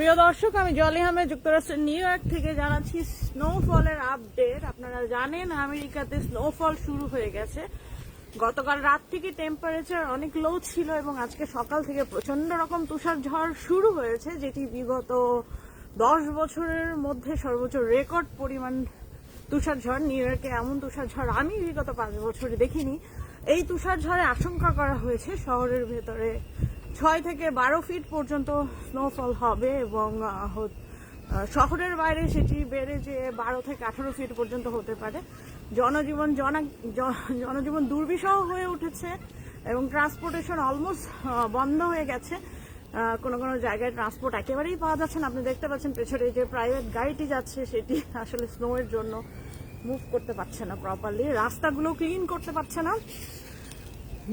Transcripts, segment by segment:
প্রিয় দর্শক, আমি জলি আহমেদ যুক্তরাষ্ট্রের নিউ ইয়র্ক থেকে জানাচ্ছি স্নোফলের আপডেট। আপনারা জানেন আমেরিকাতে স্নোফল শুরু হয়ে গেছে। গতকাল রাত থেকে টেম্পারেচার অনেক লো ছিল এবং আজকে সকাল থেকে প্রচন্ড রকম তুষার ঝড় শুরু হয়েছে, যেটি বিগত 10 বছরের মধ্যে সর্বোচ্চ রেকর্ড পরিমাণ তুষার ঝড়। নিউ ইয়র্কে এমন তুষার ঝড় আমি বিগত 5 বছরে দেখিনি। এই তুষার ঝড়ে আশঙ্কা করা হয়েছে শহরের ভেতরে 6 থেকে 12 ফিট পর্যন্ত স্নোফল হবে এবং শহরের বাইরে সেটি বেড়ে যে 12 থেকে 18 ফিট পর্যন্ত হতে পারে। জনজীবন দুর্বিষহ হয়ে উঠেছে এবং ট্রান্সপোর্টেশন অলমোস্ট বন্ধ হয়ে গেছে। কোনো কোনো জায়গায় ট্রান্সপোর্ট একেবারেই পাওয়া যাচ্ছে না। আপনি দেখতে পাচ্ছেন পেছনে যে প্রাইভেট গাড়িটি যাচ্ছে সেটি আসলে স্নোয়ের জন্য মুভ করতে পারছে না প্রপারলি। রাস্তাগুলো ক্লিন করতে পারছে না।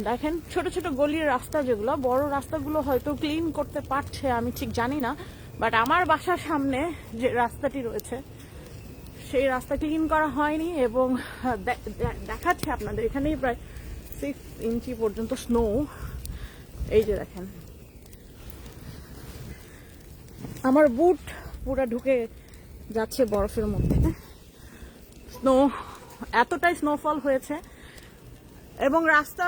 দেখেন ছোট ছোট গলির রাস্তা, যেগুলো বড় রাস্তাগুলো হয়তো ক্লিন করতে পারছে, আমি ঠিক জানি না। বাট আমার বাসার সামনে যে রাস্তাটি রয়েছে সেই রাস্তা ক্লিন করা হয়নি এবং দেখাচ্ছে আপনাদের এখানেই প্রায় 6 ইঞ্চি পর্যন্ত স্নো। এই যে দেখেন, আমার বুট পুরো ঢুকে যাচ্ছে বরফের মধ্যে। স্নো এতটাই স্নোফল হয়েছে এবং রাস্তা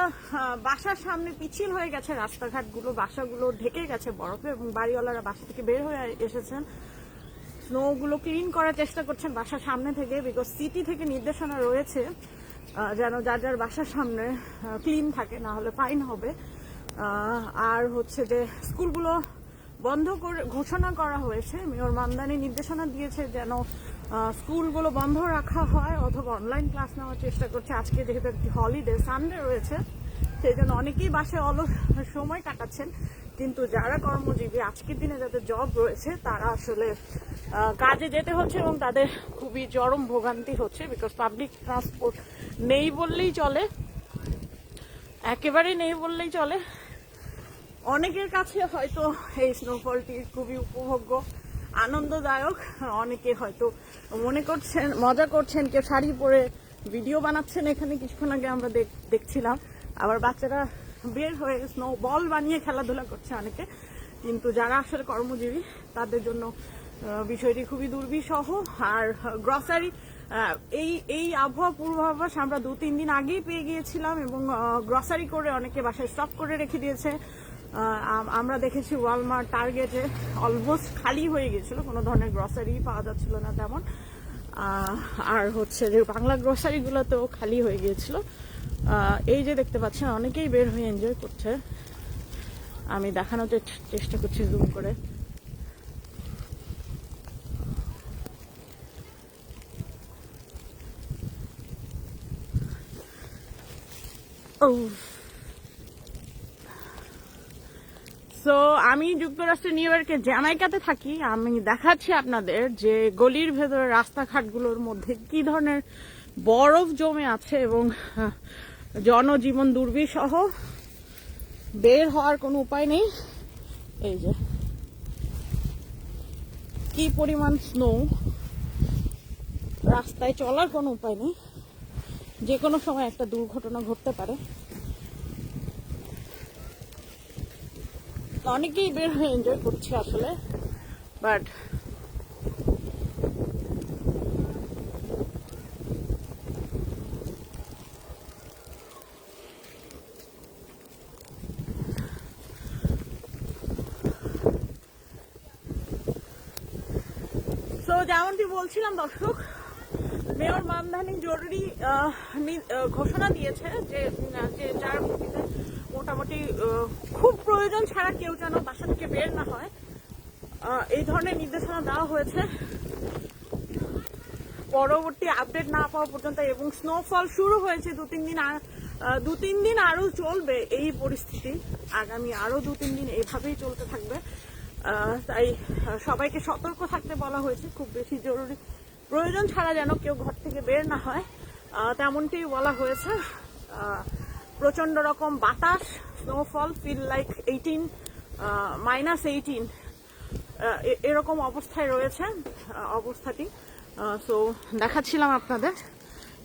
বাসার সামনে পিছিল হয়ে গেছে। রাস্তাঘাটগুলো, বাসাগুলো ঢেকে গেছে বরফে এবং বাড়িওয়ালারা বাসা থেকে বের হয়ে এসেছেন। স্নোগুলো ক্লিন করার চেষ্টা করছেন বাসার সামনে থেকে, বিকজ সিটি থেকে নির্দেশনা রয়েছে যেন যার যার বাসার সামনে ক্লিন থাকে, না হলে ফাইন হবে। আর হচ্ছে যে স্কুলগুলো বন্ধ করে ঘোষণা করা হয়েছে। মেয়র মামদানি নির্দেশনা দিয়েছে যেন স্কুলগুলো বন্ধ রাখা হয় অথবা অনলাইন ক্লাস নেওয়ার চেষ্টা করছে। আজকে যেহেতু একটি হলিডে সানডে রয়েছে, সেই জন্য অনেকেই বাসায় অলস সময় কাটাচ্ছেন। কিন্তু যারা কর্মজীবী, আজকের দিনে যাদের জব রয়েছে, তারা আসলে কাজে যেতে হচ্ছে এবং তাদের খুবই চরম ভোগান্তি হচ্ছে, বিকজ পাবলিক ট্রান্সপোর্ট নেই বললেই চলে, একেবারেই নেই বললেই চলে। অনেকের কাছে হয়তো এই স্নোফলটি খুবই উপভোগ্য, আনন্দদায়ক। অনেকে হয়তো মনে করছেন, মজা করছেন, কেউ শাড়ি পরে ভিডিও বানাচ্ছেন। এখানে কিছুক্ষণ আগে আমরা দেখছিলাম আবার বাচ্চারা বের হয়ে স্নো বল বানিয়ে খেলাধুলা করছে অনেকে। কিন্তু যারা আসলে কর্মজীবী তাদের জন্য বিষয়টি খুবই দুর্বিষহ। আর গ্রসারি, এই আবহাওয়া পূর্বাভাস আমরা 2-3 দিন আগেই পেয়ে গিয়েছিলাম এবং গ্রসারি করে অনেকে বাসায় স্টক করে রেখে দিয়েছে। আমরা দেখেছি ওয়ালমার্ট, টার্গেটে অলমোস্ট খালি হয়ে গেছিল, কোনো ধরনের গ্রসারি পাওয়া যাচ্ছিল না তেমন। আর হচ্ছে যে বাংলা গ্রসারিগুলোতেও খালি হয়ে গিয়েছিল। এই যে দেখতে পাচ্ছেন অনেকেই বের হয়ে এনজয় করছে। আমি দেখানোর চেষ্টা করছি জুম করে। সো আমি যুক্তরাষ্ট্রের নিউ ইয়র্কের জ্যামাইকাতে থাকি। আমি দেখাচ্ছি আপনাদের যে গলির ভেতরে রাস্তাঘাটগুলোর মধ্যে কি ধরনের বরফ জমে আছে এবং জনজীবন দুর্বিষহ, বের হওয়ার কোনো উপায় নেই। এই যে কি পরিমাণ স্নো, রাস্তায় চলার কোনো উপায় নেই, যে কোনো সময় একটা দুর্ঘটনা ঘটতে পারে। অনেকেই বের হয়ে এনজয় করছে আসলে, বাট যেমনটি বলছিলাম দর্শক, মেয়র মামদানি জরুরি ঘোষণা দিয়েছে যে যার মোটামুটি খুব প্রয়োজন ছাড়া কেউ যেন বাসা থেকে বের না হয়, এই ধরনের নির্দেশনা দেওয়া হয়েছে পরবর্তী আপডেট না পাওয়া পর্যন্ত। এবং স্নোফল শুরু হয়েছে 2-3 দিন আরো চলবে এই পরিস্থিতি। আগামী আরো 2-3 দিন এভাবেই চলতে থাকবে। তাই সবাইকে সতর্ক থাকতে বলা হয়েছে, খুব বেশি জরুরি প্রয়োজন ছাড়া যেন কেউ ঘর থেকে বের না হয়, তেমনটি বলা হয়েছে। প্রচন্ড রকম বাতাস, স্নোফল, ফিল লাইক -18 এরকম অবস্থায় রয়েছে অবস্থাটি। সো দেখাচ্ছিলাম আপনাদের।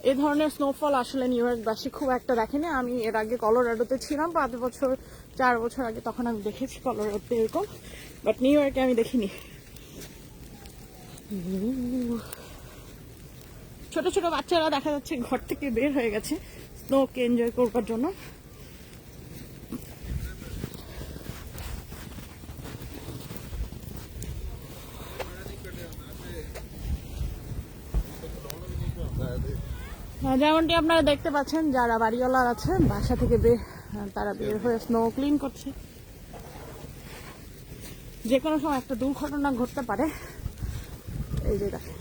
এই ধরনের স্নোফল আসলে নিউ ইয়র্কবাসী খুব একটা দেখেনি। আমি এর আগে কলোরাডোতে ছিলাম 4 বছর আগে, তখন আমি দেখেছি কলোরাডোতে এরকম, বাট নিউ ইয়র্কে আমি দেখিনি। ছোট ছোট বাচ্চারা দেখা যাচ্ছে ঘর থেকে বের হয়ে গেছে স্নোকে এনজয় করবার জন্য। যেমনটি আপনারা দেখতে পাচ্ছেন, যারা বাড়িওয়ালা আছে বাসা থেকে তারা বের হয়ে স্নো ক্লিন করছে। যে কোনো সময় একটা দুর্ঘটনা ঘটতে পারে। এই যে দেখেন,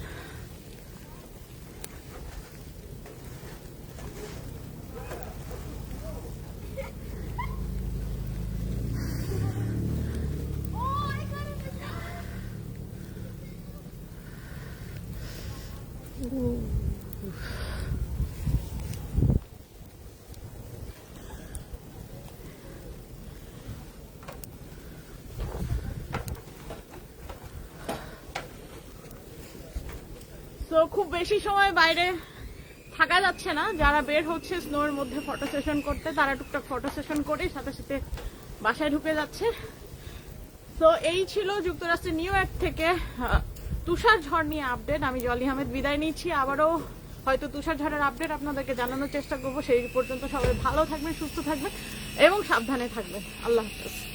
তো খুব বেশি সময় বাইরে থাকা যাচ্ছে না। যারা বের হচ্ছে স্নোর মধ্যে ফটো সেশন করতে, তারা টুকটাক ফটো সেশন করে সাথে সাথে বাসায় ঢুকে যাচ্ছে। তো এই ছিল যুক্তরাষ্ট্রের নিউ ইয়র্ক থেকে তুষার ঝড় নিয়ে আপডেট। আমি জলি আহমেদ বিদায় নিচ্ছি। আবারও হয়তো তুষার ঝড়ের আপডেট আপনাদেরকে জানানোর চেষ্টা করবো। সেই পর্যন্ত সবাই ভালো থাকবেন, সুস্থ থাকবেন এবং সাবধানে থাকবেন। আল্লাহ হাফেজ।